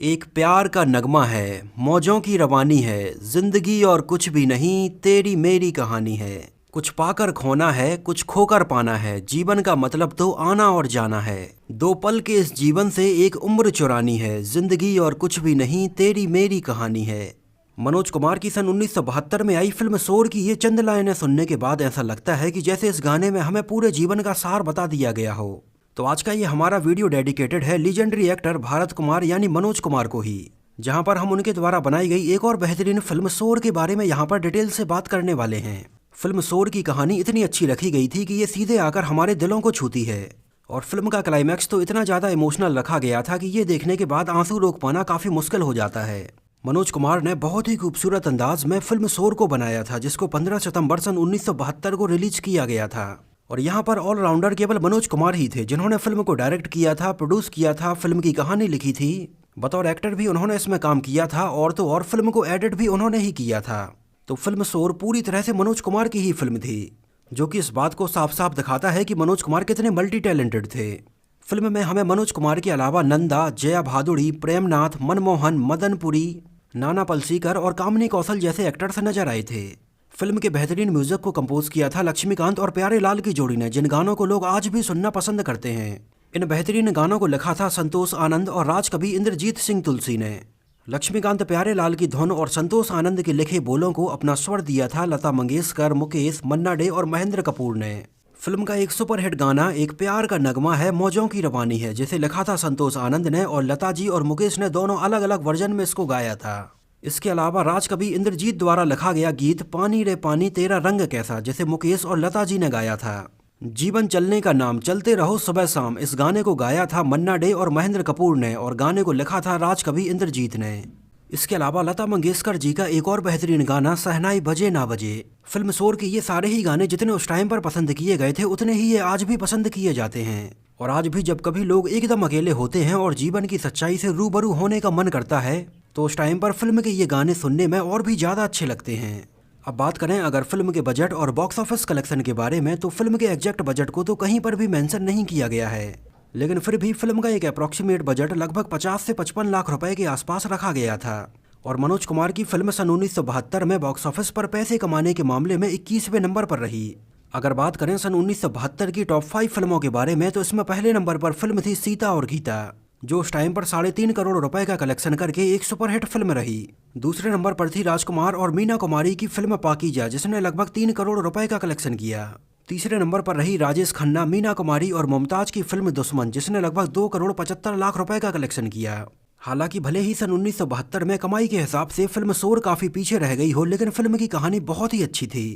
एक प्यार का नगमा है, मौजों की रवानी है, जिंदगी और कुछ भी नहीं, तेरी मेरी कहानी है। कुछ पाकर खोना है, कुछ खोकर पाना है, जीवन का मतलब तो आना और जाना है। दो पल के इस जीवन से एक उम्र चुरानी है, जिंदगी और कुछ भी नहीं, तेरी मेरी कहानी है। मनोज कुमार की सन 1972 में आई फिल्म शोर की ये चंद लाइनें सुनने के बाद ऐसा लगता है कि जैसे इस गाने में हमें पूरे जीवन का सार बता दिया गया हो। तो आज का ये हमारा वीडियो डेडिकेटेड है लीजेंडरी एक्टर भारत कुमार यानी मनोज कुमार को ही, जहां पर हम उनके द्वारा बनाई गई एक और बेहतरीन फिल्म शोर के बारे में यहां पर डिटेल से बात करने वाले हैं। फिल्म शोर की कहानी इतनी अच्छी रखी गई थी कि ये सीधे आकर हमारे दिलों को छूती है, और फिल्म का क्लाइमैक्स तो इतना ज्यादा इमोशनल रखा गया था कि ये देखने के बाद आंसू रोक पाना काफी मुश्किल हो जाता है। मनोज कुमार ने बहुत ही खूबसूरत अंदाज में फिल्म शोर को बनाया था, जिसको 15 सितंबर सन 1972 को रिलीज किया गया था। और यहाँ पर ऑलराउंडर केवल मनोज कुमार ही थे जिन्होंने फिल्म को डायरेक्ट किया था, प्रोड्यूस किया था, फिल्म की कहानी लिखी थी। बतौर एक्टर भी उन्होंने इसमें काम किया था, और तो और फिल्म को एडिट भी उन्होंने ही किया था। तो फिल्म शोर पूरी तरह से मनोज कुमार की ही फिल्म थी, जो कि इस बात को साफ साफ दिखाता है कि मनोज कुमार कितने मल्टी टैलेंटेड थे। फिल्म में हमें मनोज कुमार के अलावा नंदा, जया भादुड़ी, प्रेमनाथ, मनमोहन, मदनपुरी, नाना पलसीकर और कामिनी कौशल जैसे एक्टर्स नजर आए थे। फिल्म के बेहतरीन म्यूजिक को कंपोज किया था लक्ष्मीकांत और प्यारे लाल की जोड़ी ने, जिन गानों को लोग आज भी सुनना पसंद करते हैं। इन बेहतरीन गानों को लिखा था संतोष आनंद और राजकवि इंद्रजीत सिंह तुलसी ने। लक्ष्मीकांत प्यारे लाल की धुन और संतोष आनंद के लिखे बोलों को अपना स्वर दिया था लता मंगेशकर, मुकेश, मन्ना डे और महेंद्र कपूर ने। फिल्म का एक सुपरहिट गाना एक प्यार का नगमा है, मौजों की रवानी है, जिसे लिखा था संतोष आनंद ने, और लता जी और मुकेश ने दोनों अलग अलग वर्जन में इसको गाया था। इसके अलावा राजकवि इंद्रजीत द्वारा लिखा गया गीत पानी रे पानी तेरा रंग कैसा, जिसे मुकेश और लता जी ने गाया था। जीवन चलने का नाम, चलते रहो सुबह शाम, इस गाने को गाया था मन्ना डे और महेंद्र कपूर ने, और गाने को लिखा था राजकवि इंद्रजीत ने। इसके अलावा लता मंगेशकर जी का एक और बेहतरीन गाना शहनाई बजे ना बजे। फिल्म शोर के ये सारे ही गाने जितने उस टाइम पर पसंद किए गए थे, उतने ही ये आज भी पसंद किए जाते हैं। और आज भी जब कभी लोग एकदम अकेले होते हैं और जीवन की सच्चाई से रूबरू होने का मन करता है, तो उस टाइम पर फिल्म के ये गाने सुनने में और भी ज़्यादा अच्छे लगते हैं। अब बात करें अगर फिल्म के बजट और बॉक्स ऑफिस कलेक्शन के बारे में, तो फिल्म के एग्जैक्ट बजट को तो कहीं पर भी मेंशन नहीं किया गया है, लेकिन फिर भी फिल्म का एक अप्रॉक्सीमेट बजट लगभग 50 से 55 लाख रुपए के आसपास रखा गया था। और मनोज कुमार की फिल्म सन 1972 में बॉक्स ऑफिस पर पैसे कमाने के मामले में 21वें नंबर पर रही। अगर बात करें सन 1972 की टॉप 5 फिल्मों के बारे में, तो इसमें पहले नंबर पर फिल्म थी सीता और गीता, जो उस टाइम पर 3.5 करोड़ रुपए का कलेक्शन करके एक सुपरहिट फिल्म रही। दूसरे नंबर पर थी राजकुमार और मीना कुमारी की फिल्म पाकीजा, जिसने लगभग 3 करोड़ रुपए का कलेक्शन किया। तीसरे नंबर पर रही राजेश खन्ना, मीना कुमारी और मुमताज की फिल्म दुश्मन, जिसने लगभग 2 करोड़ 75 लाख रुपए का कलेक्शन किया। हालांकि भले ही सन 1972 में कमाई के हिसाब से फिल्म शोर काफी पीछे रह गई हो, लेकिन फिल्म की कहानी बहुत ही अच्छी थी,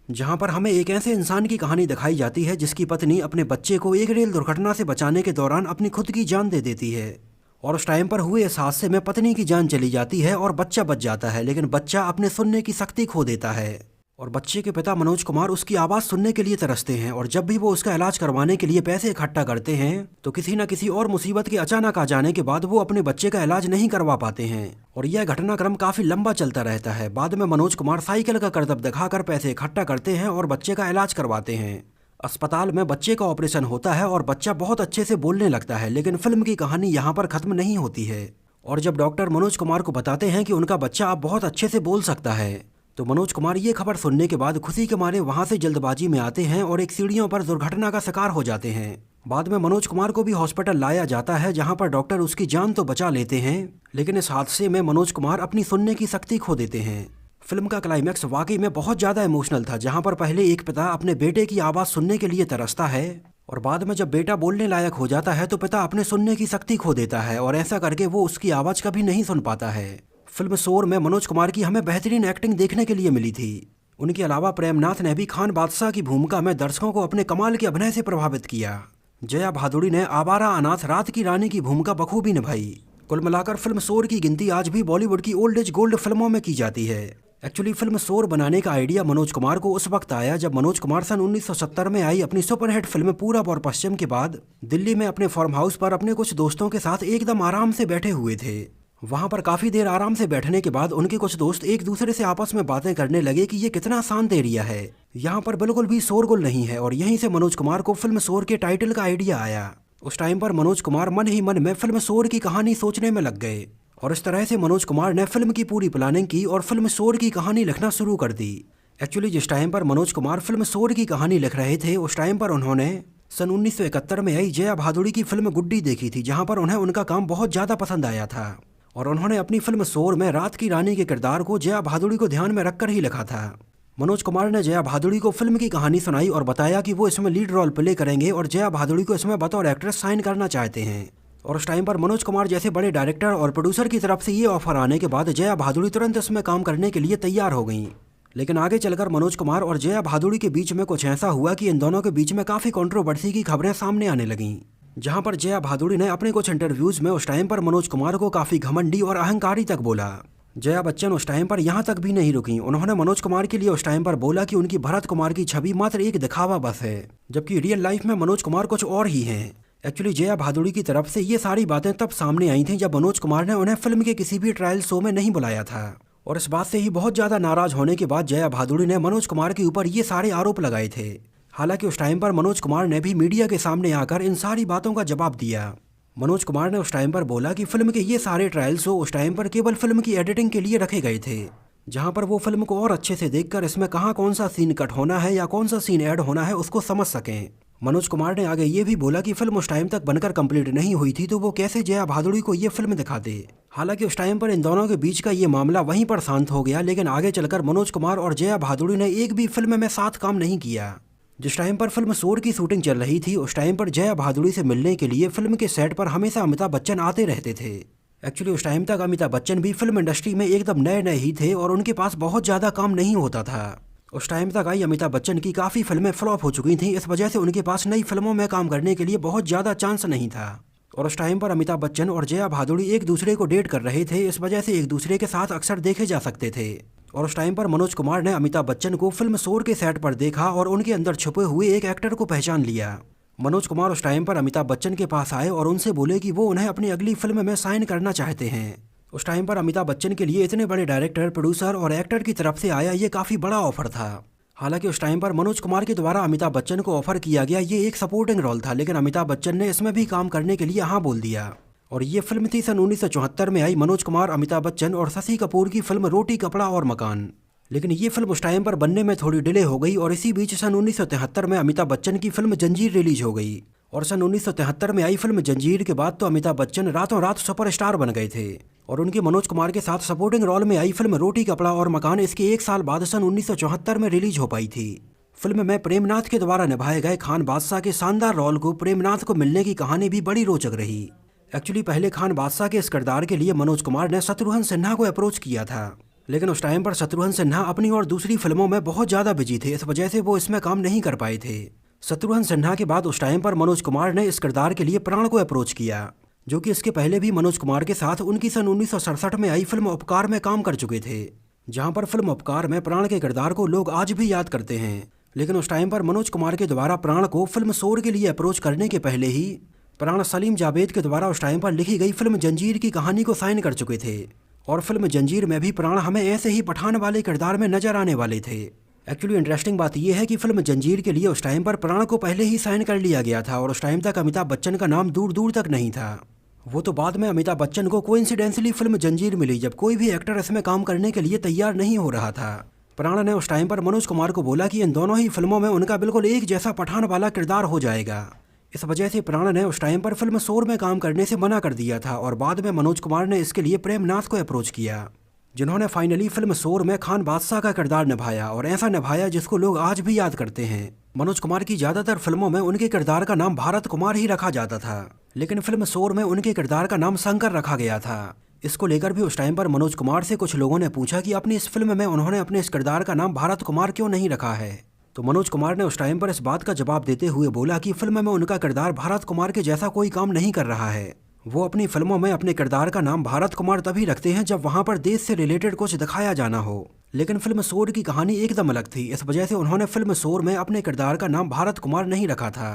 जहां पर हमें एक ऐसे इंसान की कहानी दिखाई जाती है जिसकी पत्नी अपने बच्चे को एक रेल दुर्घटना से बचाने के दौरान अपनी खुद की जान दे देती है, और उस टाइम पर हुए इस हादसे में पत्नी की जान चली जाती है और बच्चा बच जाता है, लेकिन बच्चा अपने सुनने की शक्ति खो देता है। और बच्चे के पिता मनोज कुमार उसकी आवाज़ सुनने के लिए तरसते हैं, और जब भी वो उसका इलाज करवाने के लिए पैसे इकट्ठा करते हैं, तो किसी न किसी और मुसीबत के अचानक आ जाने के बाद वो अपने बच्चे का इलाज नहीं करवा पाते हैं, और यह घटनाक्रम काफी लंबा चलता रहता है। बाद में मनोज कुमार साइकिल का करतब दिखाकर पैसे इकट्ठा करते हैं और बच्चे का इलाज करवाते हैं। अस्पताल में बच्चे का ऑपरेशन होता है और बच्चा बहुत अच्छे से बोलने लगता है, लेकिन फिल्म की कहानी यहाँ पर खत्म नहीं होती है। और जब डॉक्टर मनोज कुमार को बताते हैं कि उनका बच्चा अब बहुत अच्छे से बोल सकता है, तो मनोज कुमार ये खबर सुनने के बाद खुशी के मारे वहां से जल्दबाजी में आते हैं और एक सीढ़ियों पर दुर्घटना का शिकार हो जाते हैं। बाद में मनोज कुमार को भी हॉस्पिटल लाया जाता है, जहां पर डॉक्टर उसकी जान तो बचा लेते हैं, लेकिन इस हादसे में मनोज कुमार अपनी सुनने की शक्ति खो देते हैं। फिल्म का क्लाइमैक्स वाकई में बहुत ज्यादा इमोशनल था, जहां पर पहले एक पिता अपने बेटे की आवाज सुनने के लिए तरसता है, और बाद में जब बेटा बोलने लायक हो जाता है तो पिता अपने सुनने की शक्ति खो देता है, और ऐसा करके वो उसकी आवाज कभी नहीं सुन पाता है। फिल्म शोर में मनोज कुमार की हमें बेहतरीन एक्टिंग देखने के लिए मिली थी। उनके अलावा प्रेमनाथ ने भी खान बादशाह की भूमिका में दर्शकों को अपने कमाल के अभिनय से प्रभावित किया। जया भादुड़ी ने आवारा अनाथ रात की रानी की भूमिका बखूबी निभाई। कुल मिलाकर फिल्म शोर की गिनती आज भी बॉलीवुड की ओल्ड एज गोल्ड फिल्मों में की जाती है। एक्चुअली फिल्म शोर बनाने का आइडिया मनोज कुमार को उस वक्त आया जब मनोज कुमार सन 1970 में आई अपनी सुपरहिट फिल्म पूरब और पश्चिम के बाद दिल्ली में अपने फार्म हाउस पर अपने कुछ दोस्तों के साथ एकदम आराम से बैठे हुए थे। वहां पर काफी देर आराम से बैठने के बाद उनके कुछ दोस्त एक दूसरे से आपस में बातें करने लगे कि ये कितना शांत एरिया है, यहाँ पर बिल्कुल भी शोरगुल नहीं है, और यहीं से मनोज कुमार को फिल्म शोर के टाइटल का आइडिया आया। उस टाइम पर मनोज कुमार मन ही मन में फिल्म शोर की कहानी सोचने में लग गए, और इस तरह से मनोज कुमार ने फिल्म की पूरी प्लानिंग की और फिल्म शोर की कहानी लिखना शुरू कर दी। एक्चुअली जिस टाइम पर मनोज कुमार फिल्म शोर की कहानी लिख रहे थे उस टाइम पर उन्होंने सन 1971 में आई जया भादुड़ी की फिल्म गुड्डी देखी थी, जहां पर उन्हें उनका काम बहुत ज़्यादा पसंद आया था और उन्होंने अपनी फिल्म शोर में रात की रानी के किरदार को जया भादुड़ी को ध्यान में रखकर ही लिखा था। मनोज कुमार ने जया भादुड़ी को फिल्म की कहानी सुनाई और बताया कि वो इसमें लीड रोल प्ले करेंगे और जया भादुड़ी को इसमें बतौर एक्ट्रेस साइन करना चाहते हैं। और उस टाइम पर मनोज कुमार जैसे बड़े डायरेक्टर और प्रोड्यूसर की तरफ से ये ऑफर आने के बाद जया भादुड़ी तुरंत इसमें काम करने के लिए तैयार हो गई। लेकिन आगे चलकर मनोज कुमार और जया भादुड़ी के बीच में कुछ ऐसा हुआ कि इन दोनों के बीच में काफ़ी कंट्रोवर्सी की खबरें सामने आने लगीं, जहां पर जया भादुड़ी ने अपने कुछ इंटरव्यूज में उस टाइम पर मनोज कुमार को काफ़ी घमंडी और अहंकारी तक बोला। जया बच्चन उस टाइम पर यहाँ तक भी नहीं रुकी, उन्होंने मनोज कुमार के लिए उस टाइम पर बोला कि उनकी भरत कुमार की छवि मात्र एक दिखावा बस है, जबकि रियल लाइफ में मनोज कुमार कुछ और ही हैं। एक्चुअली जया भादुड़ी की तरफ से ये सारी बातें तब सामने आई थी जब मनोज कुमार ने उन्हें फिल्म के किसी भी ट्रायल शो में नहीं बुलाया था, और इस बात से ही बहुत ज़्यादा नाराज होने के बाद जया भादुड़ी ने मनोज कुमार के ऊपर ये सारे आरोप लगाए थे। हालांकि उस टाइम पर मनोज कुमार ने भी मीडिया के सामने आकर इन सारी बातों का जवाब दिया। मनोज कुमार ने उस टाइम पर बोला कि फिल्म के ये सारे ट्रायल शो उस टाइम पर केवल फिल्म की एडिटिंग के लिए रखे गए थे, जहां पर वो फिल्म को और अच्छे से देखकर इसमें कहाँ कौन सा सीन कट होना है या कौन सा सीन ऐड होना है उसको समझ सकें। मनोज कुमार ने आगे ये भी बोला कि फिल्म उस टाइम तक बनकर कंप्लीट नहीं हुई थी तो वो कैसे जया भादुड़ी को ये फिल्म दिखाते। हालांकि उस टाइम पर इन दोनों के बीच का ये मामला वहीं पर शांत हो गया, लेकिन आगे चलकर मनोज कुमार और जया भादुड़ी ने एक भी फिल्म में साथ काम नहीं किया। जिस टाइम पर फिल्म शोर की शूटिंग चल रही थी उस टाइम पर जया भादुड़ी से मिलने के लिए फिल्म के सेट पर हमेशा अमिताभ बच्चन आते रहते थे। एक्चुअली उस टाइम तक अमिताभ बच्चन भी फिल्म इंडस्ट्री में एकदम नए नए ही थे और उनके पास बहुत ज़्यादा काम नहीं होता था। उस टाइम तक आई अमिताभ बच्चन की काफ़ी फिल्में फ्लॉप हो चुकी थीं, इस वजह से उनके पास नई फिल्मों में काम करने के लिए बहुत ज़्यादा चांस नहीं था। और उस टाइम पर अमिताभ बच्चन और जया भादुड़ी एक दूसरे को डेट कर रहे थे, इस वजह से एक दूसरे के साथ अक्सर देखे जा सकते थे। और उस टाइम पर मनोज कुमार ने अमिताभ बच्चन को फिल्म शोर के सेट पर देखा और उनके अंदर छुपे हुए एक एक्टर को पहचान लिया। मनोज कुमार उस टाइम पर अमिताभ बच्चन के पास आए और उनसे बोले कि वो उन्हें अपनी अगली फिल्म में साइन करना चाहते हैं। उस टाइम पर अमिताभ बच्चन के लिए इतने बड़े डायरेक्टर, प्रोड्यूसर और एक्टर की तरफ से आया ये काफ़ी बड़ा ऑफर था। हालांकि उस टाइम पर मनोज कुमार के द्वारा अमिताभ बच्चन को ऑफर किया गया ये एक सपोर्टिंग रोल था, लेकिन अमिताभ बच्चन ने इसमें भी काम करने के लिए हाँ बोल दिया। और ये फिल्म थी सन 1974 में आई मनोज कुमार, अमिताभ बच्चन और शशि कपूर की फिल्म रोटी कपड़ा और मकान। लेकिन ये फिल्म उस टाइम पर बनने में थोड़ी डिले हो गई और इसी बीच सन 1973 में अमिताभ बच्चन की फिल्म जंजीर रिलीज हो गई। और सन 1973 में आई फिल्म जंजीर के बाद तो अमिताभ बच्चन रातों रात सुपरस्टार बन गए थे और उनकी मनोज कुमार के साथ सपोर्टिंग रोल में आई फिल्म रोटी कपड़ा और मकान इसके एक साल बाद सन 1974 में रिलीज हो पाई थी। फिल्म में प्रेमनाथ के द्वारा निभाए गए खान बादशाह के शानदार रोल को प्रेमनाथ को मिलने की कहानी भी बड़ी रोचक रही। एक्चुअली पहले खान बादशाह के इस किरदार के लिए मनोज कुमार ने शत्रुघ्न सिन्हा को अप्रोच किया था, लेकिन उस टाइम पर शत्रुघ्न सिन्हा अपनी और दूसरी फिल्मों में बहुत ज़्यादा बिजी थे, इस वजह से वो इसमें काम नहीं कर पाए थे। शत्रुघ्न सिन्हा के बाद उस टाइम पर मनोज कुमार ने इस किरदार के लिए प्राण को अप्रोच किया, जो कि इसके पहले भी मनोज कुमार के साथ उनकी सन 1967 में आई फिल्म उपकार में काम कर चुके थे, जहां पर फिल्म उपकार में प्राण के किरदार को लोग आज भी याद करते हैं। लेकिन उस टाइम पर मनोज कुमार के द्वारा प्राण को फिल्म शोर के लिए अप्रोच करने के पहले ही प्राण सलीम जावेद के द्वारा उस टाइम पर लिखी गई फिल्म जंजीर की कहानी को साइन कर चुके थे और फिल्म जंजीर में भी प्राण हमें ऐसे ही पठान वाले किरदार में नजर आने वाले थे। एक्चुअली इंटरेस्टिंग बात यह है कि फिल्म जंजीर के लिए उस टाइम पर प्राण को पहले ही साइन कर लिया गया था और उस टाइम तक अमिताभ बच्चन का नाम दूर दूर तक नहीं था। वो तो बाद में अमिताभ बच्चन को कोइंसिडेंटली फिल्म जंजीर मिली जब कोई भी एक्टर इसमें काम करने के लिए तैयार नहीं हो रहा था। प्राण ने उस टाइम पर मनोज कुमार को बोला कि इन दोनों ही फिल्मों में उनका बिल्कुल एक जैसा पठान वाला किरदार हो जाएगा। इस वजह से प्राण ने उस टाइम पर फिल्म शोर में काम करने से मना कर दिया था और बाद में मनोज कुमार ने इसके लिए प्रेमनाथ को अप्रोच किया, जिन्होंने फाइनली फिल्म शोर में खान बादशाह का किरदार निभाया और ऐसा निभाया जिसको लोग आज भी याद करते हैं। मनोज कुमार की ज़्यादातर फिल्मों में उनके किरदार का नाम भारत कुमार ही रखा जाता था, लेकिन फिल्म शोर में उनके किरदार का नाम शंकर रखा गया था। इसको लेकर भी उस टाइम पर मनोज कुमार से कुछ लोगों ने पूछा कि अपनी इस फिल्म में उन्होंने अपने इस किरदार का नाम भारत कुमार क्यों नहीं रखा है। तो मनोज कुमार ने उस टाइम पर इस बात का जवाब देते हुए बोला कि फिल्म में उनका किरदार भारत कुमार के जैसा कोई काम नहीं कर रहा है। वो अपनी फिल्मों में अपने किरदार का नाम भारत कुमार तभी रखते हैं जब वहाँ पर देश से रिलेटेड कुछ दिखाया जाना हो, लेकिन फिल्म शोर की कहानी एकदम अलग थी। इस वजह से उन्होंने फिल्म शोर में अपने किरदार का नाम भारत कुमार नहीं रखा था।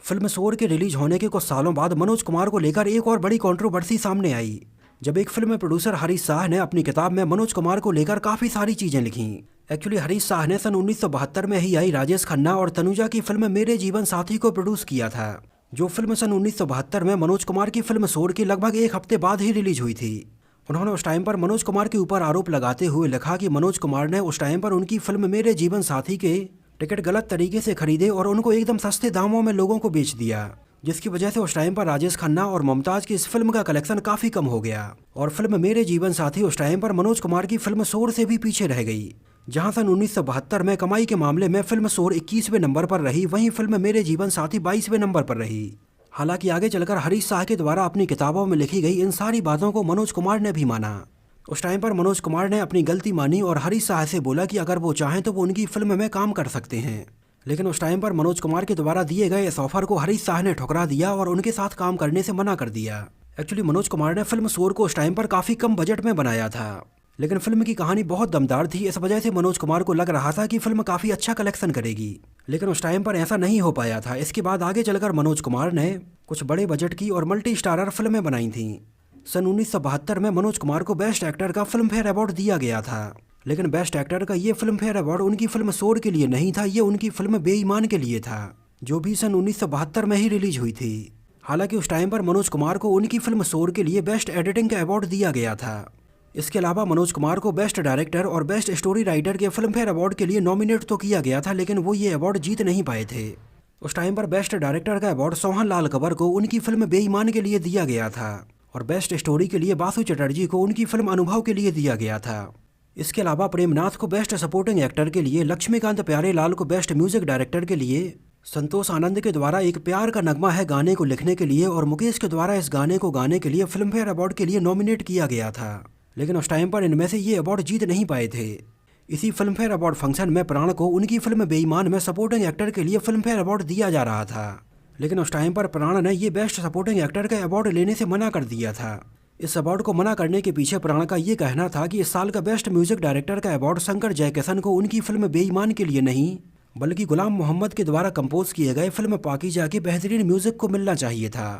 फिल्म शोर के रिलीज होने के कुछ सालों बाद मनोज कुमार को लेकर एक और बड़ी कंट्रोवर्सी सामने आई, जब एक फिल्म प्रोड्यूसर हरीश शाह ने अपनी किताब में मनोज कुमार को लेकर काफ़ी सारी चीज़ें लिखी। एक्चुअली हरीश शाह ने सन 1972 में ही आई राजेश खन्ना और तनुजा की फिल्म मेरे जीवन साथी को प्रोड्यूस किया था, जो फिल्म सन 1972 में मनोज कुमार की फिल्म शोर के लगभग एक हफ्ते बाद ही रिलीज हुई थी। उन्होंने उस टाइम पर मनोज कुमार के ऊपर आरोप लगाते हुए लिखा कि मनोज कुमार ने उस टाइम पर उनकी फिल्म मेरे जीवन साथी के टिकट गलत तरीके से खरीदे और उनको एकदम सस्ते दामों में लोगों को बेच दिया, जिसकी वजह से उस टाइम पर राजेश खन्ना और मुमताज की इस फिल्म का कलेक्शन काफी कम हो गया और फिल्म मेरे जीवन साथी उस टाइम पर मनोज कुमार की फिल्म शोर से भी पीछे रह गई। जहां सन 1972 में कमाई के मामले में फिल्म शोर 21वें नंबर पर रही, वहीं फिल्म मेरे जीवन साथी 22वें नंबर पर रही। हालांकि आगे चलकर हरीश शाह के द्वारा अपनी किताबों में लिखी गई इन सारी बातों को मनोज कुमार ने भी माना। उस टाइम पर मनोज कुमार ने अपनी गलती मानी और हरीश शाह से बोला कि अगर वो चाहें तो वो उनकी फिल्म में काम कर सकते हैं। लेकिन उस टाइम पर मनोज कुमार के द्वारा दिए गए इस ऑफर को हरीश शाह ने ठुकरा दिया और उनके साथ काम करने से मना कर दिया। एक्चुअली मनोज कुमार ने फिल्म शोर को उस टाइम पर काफी कम बजट में बनाया था, लेकिन फिल्म की कहानी बहुत दमदार थी। इस वजह से मनोज कुमार को लग रहा था कि फिल्म काफी अच्छा कलेक्शन करेगी, लेकिन उस टाइम पर ऐसा नहीं हो पाया था। इसके बाद आगे चलकर मनोज कुमार ने कुछ बड़े बजट की और मल्टी स्टारर फिल्में बनाई थीं। सन 1972 में मनोज कुमार को बेस्ट एक्टर का फिल्म फेयर अवार्ड दिया गया था, लेकिन बेस्ट एक्टर का ये फिल्म फेयर अवार्ड उनकी फिल्म शोर के लिए नहीं था, ये उनकी फिल्म बेईमान के लिए था, जो भी सन 1972 में ही रिलीज हुई थी। हालांकि उस टाइम पर मनोज कुमार को उनकी फिल्म शोर के लिए बेस्ट एडिटिंग का अवार्ड दिया गया था। इसके अलावा मनोज कुमार को बेस्ट डायरेक्टर और बेस्ट स्टोरी राइटर के फिल्म फेयर अवार्ड के लिए नॉमिनेट तो किया गया था, लेकिन वो ये अवार्ड जीत नहीं पाए थे। उस टाइम पर बेस्ट डायरेक्टर का अवार्ड सोहन लाल कंवर को उनकी फिल्म बेईमान के लिए दिया गया था और बेस्ट स्टोरी के लिए बासु चटर्जी को उनकी फिल्म अनुभव के लिए दिया गया था। इसके अलावा प्रेमनाथ को बेस्ट सपोर्टिंग एक्टर के लिए, लक्ष्मीकांत प्यारेलाल को बेस्ट म्यूजिक डायरेक्टर के लिए, संतोष आनंद के द्वारा एक प्यार का नगमा है गाने को लिखने के लिए और मुकेश के द्वारा इस गाने को गाने के लिए फिल्म फेयर अवार्ड के लिए नॉमिनेट किया गया था। लेकिन उस टाइम पर इनमें से ये अवार्ड जीत नहीं पाए थे। इसी फिल्म फेयर अवार्ड फंक्शन में प्राण को उनकी फिल्म बेईमान में सपोर्टिंग एक्टर के लिए फिल्म फेयर अवार्ड दिया जा रहा था, लेकिन उस टाइम पर प्राण ने ये बेस्ट सपोर्टिंग एक्टर का अवार्ड लेने से मना कर दिया था। इस अवार्ड को मना करने के पीछे प्राण का ये कहना था कि इस साल का बेस्ट म्यूजिक डायरेक्टर का अवार्ड शंकर जयकिशन को उनकी फिल्म बेईमान के लिए नहीं, बल्कि गुलाम मोहम्मद के द्वारा कंपोज किए गए फिल्म पाकीज़ा के बेहतरीन म्यूजिक को मिलना चाहिए था।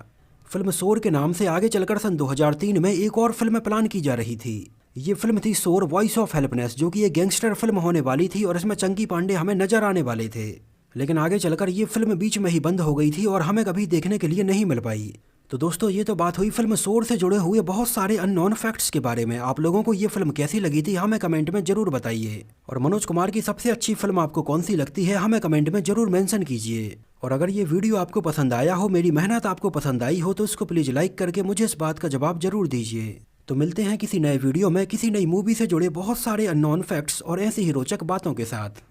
फिल्म शोर के नाम से आगे चलकर सन 2003 में एक और फिल्म प्लान की जा रही थी। ये फिल्म थी शोर वॉइस ऑफ हेल्पनेस, जो कि एक गैंगस्टर फिल्म होने वाली थी और इसमें चंकी पांडे हमें नजर आने वाले थे। लेकिन आगे चलकर ये फिल्म बीच में ही बंद हो गई थी और हमें कभी देखने के लिए नहीं मिल पाई। तो दोस्तों, ये तो बात हुई फिल्म शोर से जुड़े हुए बहुत सारे अननोन फैक्ट्स के बारे में। आप लोगों को ये फिल्म कैसी लगी थी हमें कमेंट में जरूर बताइए, और मनोज कुमार की सबसे अच्छी फिल्म आपको कौन सी लगती है हमें कमेंट में जरूर मेंशन कीजिए। और अगर ये वीडियो आपको पसंद आया हो, मेरी मेहनत आपको पसंद आई हो, तो इसको प्लीज लाइक करके मुझे इस बात का जवाब जरूर दीजिए। तो मिलते हैं किसी नए वीडियो में किसी नई मूवी से जुड़े बहुत सारे अननोन फैक्ट्स और ऐसी ही रोचक बातों के साथ।